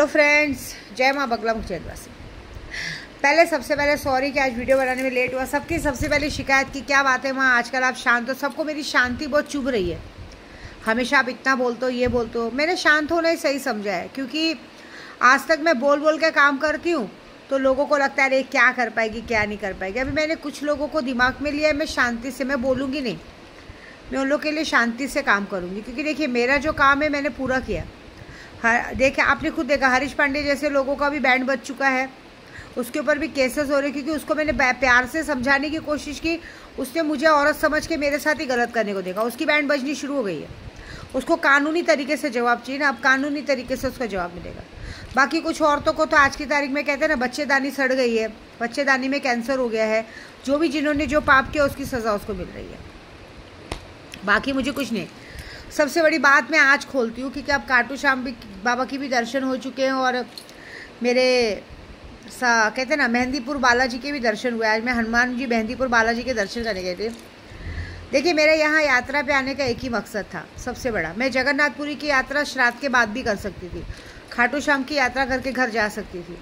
Hello friends, जय माँ बगला मुखचंदवासी। सबसे पहले सॉरी कि आज वीडियो बनाने में लेट हुआ। सबकी सबसे पहले शिकायत की क्या बात है माँ, आजकल आप शांत हो। सबको मेरी शांति बहुत चुभ रही है। हमेशा आप इतना बोलते हो, ये बोलते हो। मैंने शांत होना ही सही समझा है, क्योंकि आज तक मैं बोल बोल के काम करती हूँ तो लोगों को लगता है अरे क्या कर पाएगी, क्या नहीं कर पाएगी। अभी मैंने कुछ लोगों को दिमाग में लिया है, मैं शांति से, मैं बोलूँगी नहीं, मैं उन लोग के लिए शांति से काम करूँगी। क्योंकि देखिए, मेरा जो काम है मैंने पूरा किया। देखिए, आपने खुद देखा हरीश पांडे जैसे लोगों का भी बैंड बज चुका है, उसके ऊपर भी केसेस हो रहे, क्योंकि उसको मैंने प्यार से समझाने की कोशिश की। उसने मुझे औरत समझ के मेरे साथ ही गलत करने को देखा, उसकी बैंड बजनी शुरू हो गई है। उसको कानूनी तरीके से जवाब चाहिए ना, अब कानूनी तरीके से उसका जवाब मिलेगा। बाकी कुछ औरतों को तो आज की तारीख में कहते हैं ना, बच्चेदानी सड़ गई है, बच्चेदानी में कैंसर हो गया है। जो भी जिन्होंने जो पाप किया उसकी सज़ा उसको मिल रही है। बाकी मुझे कुछ नहीं। सबसे बड़ी बात मैं आज खोलती हूँ, क्योंकि अब खाटू श्याम भी बाबा की भी दर्शन हो चुके हैं और मेरे कहते हैं ना मेहंदीपुर बालाजी के भी दर्शन हुए। आज मैं हनुमान जी मेहंदीपुर बालाजी के दर्शन करने गए थे। देखिए, मेरे यहाँ यात्रा पे आने का एक ही मकसद था सबसे बड़ा। मैं जगन्नाथपुरी की यात्रा श्राद्ध के बाद भी कर सकती थी, खाटू श्याम की यात्रा करके घर जा सकती थी,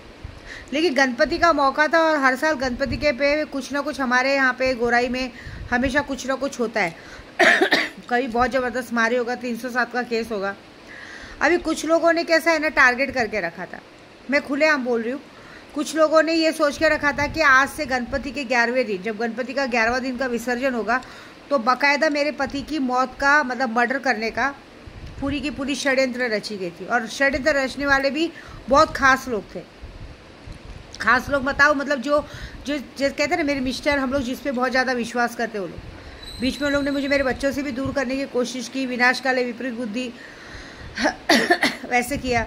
लेकिन गणपति का मौका था और हर साल गणपति के पे कुछ ना कुछ हमारे यहाँ पे गोराई में हमेशा कुछ ना कुछ होता है। कभी बहुत ज़बरदस्त मारे होगा, 307 का केस होगा। अभी कुछ लोगों ने कैसा है ना, टारगेट करके रखा था। मैं खुलेआम बोल रही हूँ, कुछ लोगों ने ये सोच के रखा था कि आज से गणपति के 11वें दिन, जब गणपति का 11वां दिन का विसर्जन होगा, तो बाकायदा मेरे पति की मौत का मतलब मर्डर करने का पूरी की पूरी षड्यंत्र रची गई थी। और षड्यंत्र रचने वाले भी बहुत खास लोग थे। खास लोग बताओ, मतलब जो जो कहते हैं ना मेरे मिस्टर, हम लोग जिस पे बहुत ज़्यादा विश्वास करते हैं वो लोग। बीच में लोग ने मुझे मेरे बच्चों से भी दूर करने की कोशिश की, विनाश काले विपरीत बुद्धि वैसे किया।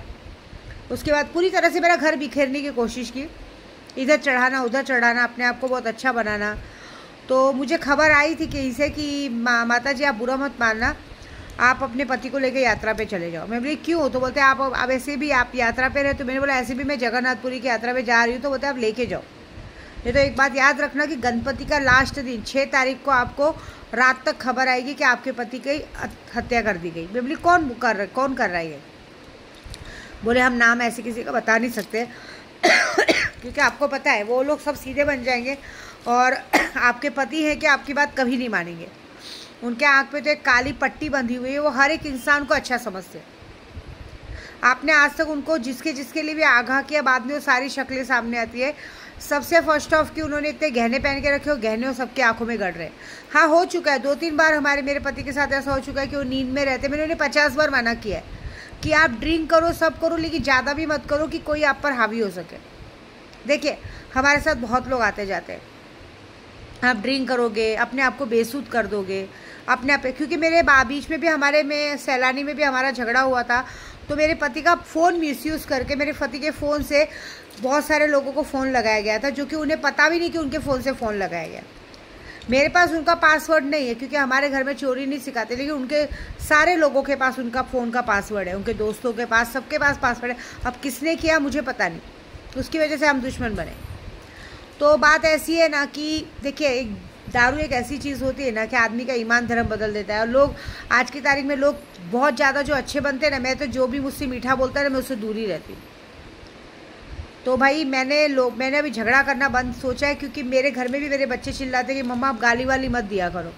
उसके बाद पूरी तरह से मेरा घर बिखेरने की कोशिश की, इधर चढ़ाना उधर चढ़ाना, अपने आप को बहुत अच्छा बनाना। तो मुझे खबर आई थी कि इसे कि माता जी आप बुरा मत मानना, आप अपने पति को लेकर यात्रा पे चले जाओ। मैं बोली क्यों? तो बोलते आप अब ऐसे भी आप यात्रा पे रहे। तो मैंने बोला ऐसे भी मैं जगन्नाथपुरी की यात्रा पे जा रही हूँ। तो बोलते आप लेके जाओ। ये तो एक बात याद रखना कि गणपति का लास्ट दिन 6 तारीख को आपको रात तक खबर आएगी कि आपके पति की हत्या कर दी गई। मैं बोली कौन कर रहा है ये? बोले हम नाम ऐसे किसी का बता नहीं सकते क्योंकि आपको पता है वो लोग सब सीधे बन जाएंगे और आपके पति हैं कि आपकी बात कभी नहीं मानेंगे। उनके आँख पे तो एक काली पट्टी बंधी हुई है, वो हर एक इंसान को अच्छा समझते हैं। आपने आज तक उनको जिसके लिए भी आगाह किया, बाद में वो सारी शक्लें सामने आती है। सबसे फर्स्ट ऑफ कि उन्होंने इतने गहने पहन के रखे हो, गहने सबके आंखों में गड़ रहे। हाँ, हो चुका है 2-3 बार मेरे पति के साथ ऐसा हो चुका है कि वो नींद में रहते। मैंने उन्हें 50 बार मना किया है कि आप ड्रिंक करो, सब करो, लेकिन ज़्यादा भी मत करो कि कोई आप पर हावी हो सके। देखिए, हमारे साथ बहुत लोग आते जाते हैं। आप ड्रिंक करोगे, अपने आप को बेसुध कर दोगे अपने आप। क्योंकि मेरे बीच में भी हमारे में सैलानी में भी हमारा झगड़ा हुआ था, तो मेरे पति का फ़ोन मिसयूज़ करके मेरे पति के फ़ोन से बहुत सारे लोगों को फ़ोन लगाया गया था, जो कि उन्हें पता भी नहीं कि उनके फ़ोन से फ़ोन लगाया गया। मेरे पास उनका पासवर्ड नहीं है, क्योंकि हमारे घर में चोरी नहीं सिखाते, लेकिन उनके सारे लोगों के पास उनका फ़ोन का पासवर्ड है, उनके दोस्तों के पास, सबके पास पासवर्ड है। अब किसने किया मुझे पता नहीं, उसकी वजह से हम दुश्मन बने। तो बात ऐसी है ना कि देखिए, एक दारू एक ऐसी चीज़ होती है ना कि आदमी का ईमान धर्म बदल देता है। और लोग आज की तारीख में लोग बहुत ज़्यादा जो अच्छे बनते हैं ना, मैं तो जो भी मुझसे मीठा बोलता है ना, मैं उससे दूर ही रहती हूँ। तो भाई मैंने अभी झगड़ा करना बंद सोचा है, क्योंकि मेरे घर में भी मेरे बच्चे चिल्लाते कि मम्मा आप गाली वाली मत दिया करो।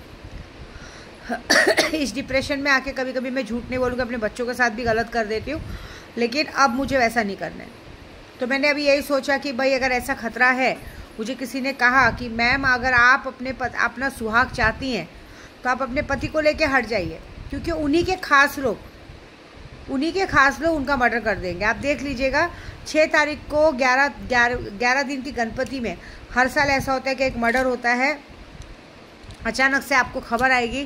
इस डिप्रेशन में आके कभी कभी मैं झूठ नहीं बोलूँगी, अपने बच्चों के साथ भी गलत कर देती हूँ, लेकिन अब मुझे वैसा नहीं करना है। तो मैंने अभी यही सोचा कि भाई अगर ऐसा खतरा है, मुझे किसी ने कहा कि मैम अगर आप अपना सुहाग चाहती हैं तो आप अपने पति को लेके हट जाइए, क्योंकि उन्हीं के खास लोग उनका मर्डर कर देंगे। आप देख लीजिएगा, 6 तारीख को 11 दिन की गणपति में हर साल ऐसा होता है कि एक मर्डर होता है। अचानक से आपको खबर आएगी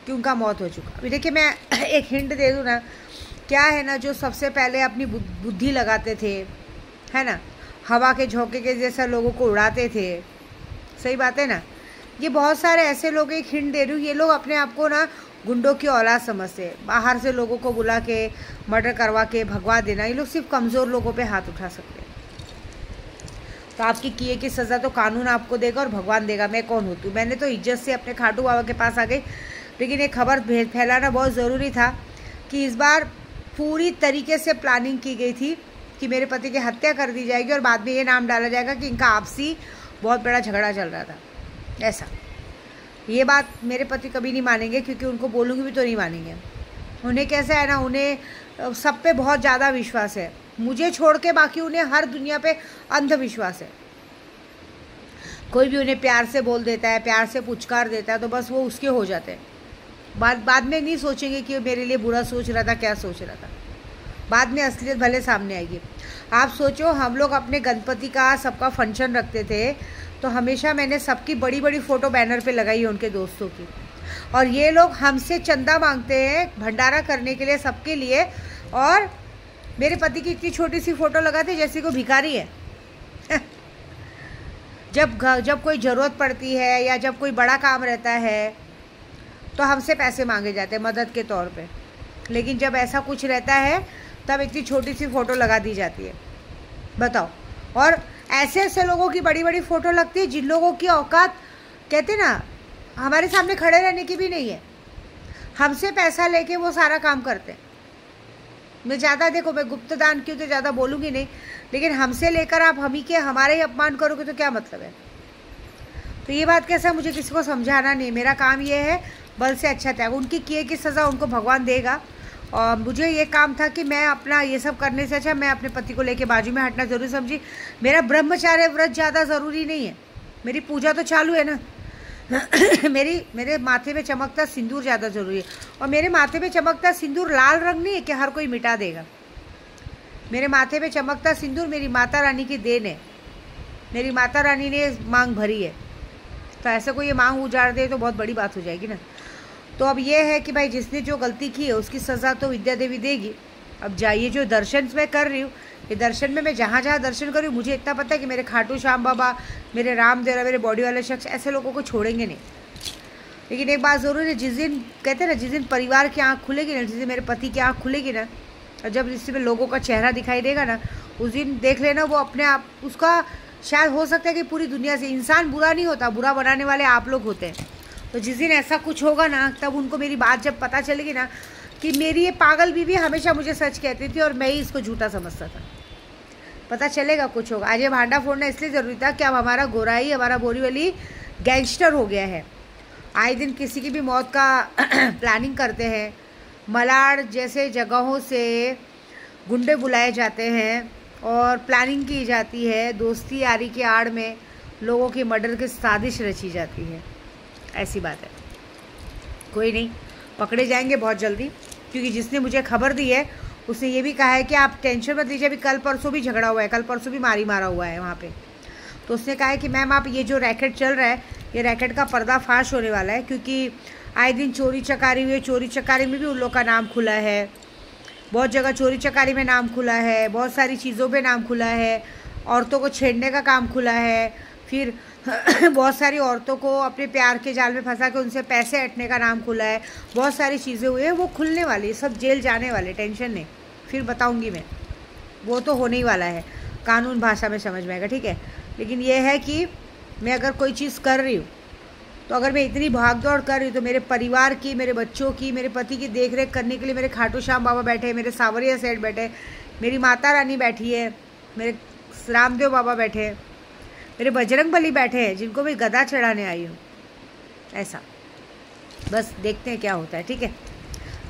कि उनका मौत हो चुका। अभी देखिए, मैं एक हिंट दे दूँ ना, क्या है ना, जो सबसे पहले अपनी बुद्धि लगाते थे, है ना, हवा के झोंके के जैसा लोगों को उड़ाते थे, सही बात है ना, ये बहुत सारे ऐसे लोग, एक हिंट दे रही हूँ, ये लोग अपने आप को ना गुंडों की औलाद समझते हैं। बाहर से लोगों को बुला के मर्डर करवा के भगवा देना, ये लोग सिर्फ कमज़ोर लोगों पे हाथ उठा सकते हैं। तो आपकी किए की सज़ा तो कानून आपको देगा और भगवान देगा। मैं कौन होती हूँ? मैंने तो इज्जत से अपने खाटू बाबा के पास आ गई, लेकिन ये खबर फैलाना बहुत ज़रूरी था कि इस बार पूरी तरीके से प्लानिंग की गई थी कि मेरे पति की हत्या कर दी जाएगी और बाद में ये नाम डाला जाएगा कि इनका आपसी बहुत बड़ा झगड़ा चल रहा था। ऐसा ये बात मेरे पति कभी नहीं मानेंगे, क्योंकि उनको बोलूँगी भी तो नहीं मानेंगे। उन्हें कैसा है ना, उन्हें सब पे बहुत ज़्यादा विश्वास है, मुझे छोड़ के बाकी उन्हें हर दुनिया पे अंधविश्वास है। कोई भी उन्हें प्यार से बोल देता है, प्यार से पुचकार देता है तो बस वो उसके हो जाते हैं। बाद में नहीं सोचेंगे कि मेरे लिए बुरा सोच रहा था, क्या सोच रहा था। बाद में असलियत भले सामने आएगी। आप सोचो, हम लोग अपने गणपति का सबका फंक्शन रखते थे तो हमेशा मैंने सबकी बड़ी बड़ी फ़ोटो बैनर पे लगाई है, उनके दोस्तों की। और ये लोग हमसे चंदा मांगते हैं भंडारा करने के लिए, सबके लिए, और मेरे पति की इतनी छोटी सी फ़ोटो लगाते जैसे कोई भिखारी है। जब कोई ज़रूरत पड़ती है या जब कोई बड़ा काम रहता है तो हमसे पैसे मांगे जाते हैं मदद के तौर पे, लेकिन जब ऐसा कुछ रहता है तब इतनी छोटी सी फ़ोटो लगा दी जाती है। बताओ। और ऐसे ऐसे लोगों की बड़ी बड़ी फ़ोटो लगती है जिन लोगों की औकात, कहते ना, हमारे सामने खड़े रहने की भी नहीं है। हमसे पैसा लेके वो सारा काम करते हैं। मैं ज़्यादा, देखो, मैं गुप्त दान क्यों तो ज़्यादा बोलूँगी नहीं, लेकिन हमसे लेकर आप हमारे ही अपमान करोगे तो क्या मतलब है। तो ये बात कैसा, मुझे किसी को समझाना नहीं, मेरा काम ये है बल से अच्छा त्याग। उनकी किए की सज़ा उनको भगवान देगा। और मुझे ये काम था कि मैं अपना ये सब करने से अच्छा मैं अपने पति को लेके बाजू में हटना ज़रूरी समझी। मेरा ब्रह्मचार्य व्रत ज़्यादा ज़रूरी नहीं है, मेरी पूजा तो चालू है ना। मेरे माथे पे चमकता सिंदूर ज़्यादा ज़रूरी है। और मेरे माथे पे चमकता सिंदूर लाल रंग नहीं है कि हर कोई मिटा देगा। मेरे माथे पे चमकता सिंदूर मेरी माता रानी की देन है। मेरी माता रानी ने मांग भरी है, तो ऐसे कोई ये मांग उजाड़ दे तो बहुत बड़ी बात हो जाएगी ना। तो अब ये है कि भाई जिसने जो गलती की है उसकी सज़ा तो विद्या देवी देगी। अब जाइए, जो दर्शन मैं कर रही हूँ, ये दर्शन में मैं जहाँ जहाँ दर्शन कर रही हूँ, मुझे इतना पता है कि मेरे खाटू श्याम बाबा, मेरे रामदेवरा, मेरे बॉडी वाले शख्स ऐसे लोगों को छोड़ेंगे नहीं। लेकिन एक बात ज़रूर है, जिस दिन कहते हैं ना, जिस दिन परिवार की आँख खुलेगी ना, जिस दिन मेरे पति की आँख खुलेगी ना, और जब इसमें लोगों का चेहरा दिखाई देगा ना, उस दिन देख लेना वो अपने आप, उसका शायद हो सकता है कि पूरी दुनिया से, इंसान बुरा नहीं होता, बुरा बनाने वाले आप लोग होते हैं। तो जिस दिन ऐसा कुछ होगा ना, तब उनको मेरी बात जब पता चलेगी ना कि मेरी ये पागल बीवी हमेशा मुझे सच कहती थी और मैं ही इसको झूठा समझता था, पता चलेगा कुछ होगा। आज ये भांडा फोड़ना इसलिए ज़रूरी था कि अब हमारा गोराई, हमारा बोरीवली गैंगस्टर हो गया है। आए दिन किसी की भी मौत का प्लानिंग करते हैं। मलाड जैसे जगहों से गुंडे बुलाए जाते हैं और प्लानिंग की जाती है, दोस्ती यारी की आड़ में लोगों की मर्डर की साजिश रची जाती है। ऐसी बात है। कोई नहीं, पकड़े जाएंगे बहुत जल्दी, क्योंकि जिसने मुझे खबर दी है उसने ये भी कहा है कि आप टेंशन मत लीजिए, अभी कल परसों भी झगड़ा हुआ है, कल परसों भी मारा हुआ है वहाँ पे। तो उसने कहा है कि मैम आप ये जो रैकेट चल रहा है, ये रैकेट का पर्दाफाश होने वाला है, क्योंकि आए दिन चोरी चकारी हुई है। चोरी चकारी में भी उन लोग का नाम खुला है, बहुत जगह चोरी चकारी में नाम खुला है, बहुत सारी चीज़ों पे नाम खुला है, औरतों को छेड़ने का काम खुला है, फिर बहुत सारी औरतों को अपने प्यार के जाल में फंसा के उनसे पैसे हटने का नाम खुला है। बहुत सारी चीज़ें हुई है, वो खुलने वाली, सब जेल जाने वाले, टेंशन नहीं, फिर बताऊंगी मैं, वो तो होने ही वाला है, कानून भाषा में समझ में आएगा, ठीक है। लेकिन ये है कि मैं अगर कोई चीज़ कर रही हूँ, तो अगर मैं इतनी भाग दौड़ कर रही हूँ, तो मेरे परिवार की, मेरे बच्चों की, मेरे पति की देख रेख करने के लिए मेरे खाटू श्याम बाबा बैठे, मेरे सावरिया सेठ बैठे, मेरी माता रानी बैठी है, मेरे रामदेव बाबा बैठे हैं, मेरे बजरंग बली बैठे हैं, जिनको मैं गदा चढ़ाने आई हूँ। ऐसा बस देखते हैं क्या होता है, ठीक है।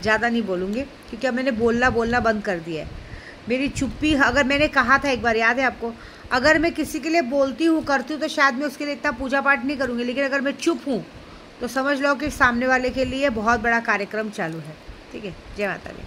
ज़्यादा नहीं बोलूँगी, क्योंकि अब मैंने बोलना बंद कर दिया है। मेरी चुप्पी, अगर मैंने कहा था एक बार, याद है आपको, अगर मैं किसी के लिए बोलती हूँ, करती हूँ, तो शायद मैं उसके लिए इतना पूजा पाठ नहीं करूँगी, लेकिन अगर मैं चुप हूँ तो समझ लो कि सामने वाले के लिए बहुत बड़ा कार्यक्रम चालू है, ठीक है। जय माता दी।